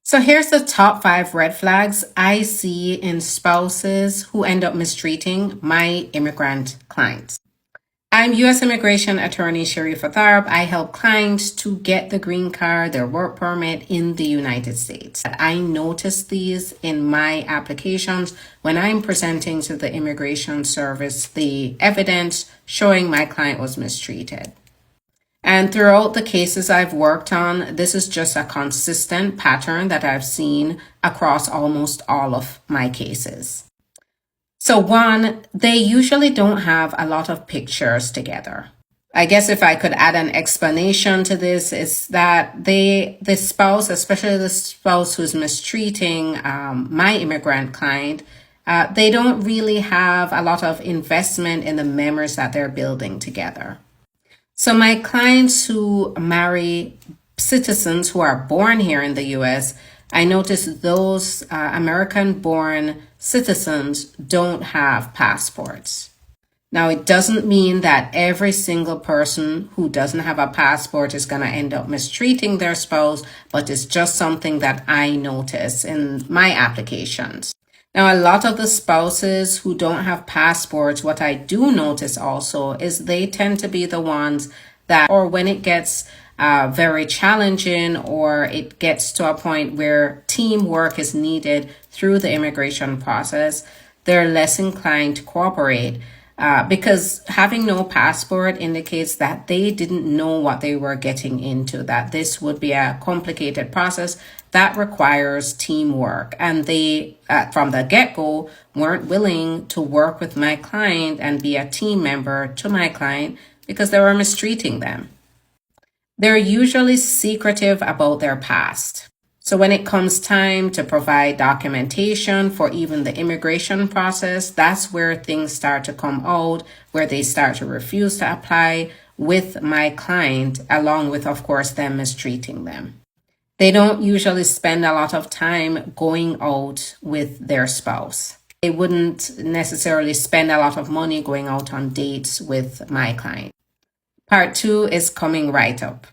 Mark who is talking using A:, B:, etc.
A: So here's the top 5 red flags I see in spouses who end up mistreating my immigrant clients. I'm U.S. Immigration Attorney Sharifa Tharp. I help clients to get the green card, their work permit in the United States. I notice these in my applications when I'm presenting to the Immigration Service the evidence showing my client was mistreated. And throughout the cases I've worked on, this is just a consistent pattern that I've seen across almost all of my cases. So one, they usually don't have a lot of pictures together. I guess if I could add an explanation to this, is that the spouse, especially the spouse who's mistreating my immigrant client, they don't really have a lot of investment in the memories that they're building together. So my clients who marry citizens who are born here in the US, I notice those American-born citizens don't have passports. Now, it doesn't mean that every single person who doesn't have a passport is going to end up mistreating their spouse, but it's just something that I notice in my applications. Now, a lot of the spouses who don't have passports, what I do notice also is they tend to be the ones that, or when it gets very challenging or it gets to a point where teamwork is needed through the immigration process, they're less inclined to cooperate because having no passport indicates that they didn't know what they were getting into, that this would be a complicated process that requires teamwork. And they, from the get-go, weren't willing to work with my client and be a team member to my client because they were mistreating them. They're usually secretive about their past. So when it comes time to provide documentation for even the immigration process, that's where things start to come out, where they start to refuse to apply with my client, along with, of course, them mistreating them. They don't usually spend a lot of time going out with their spouse. They wouldn't necessarily spend a lot of money going out on dates with my client. Part 2 is coming right up.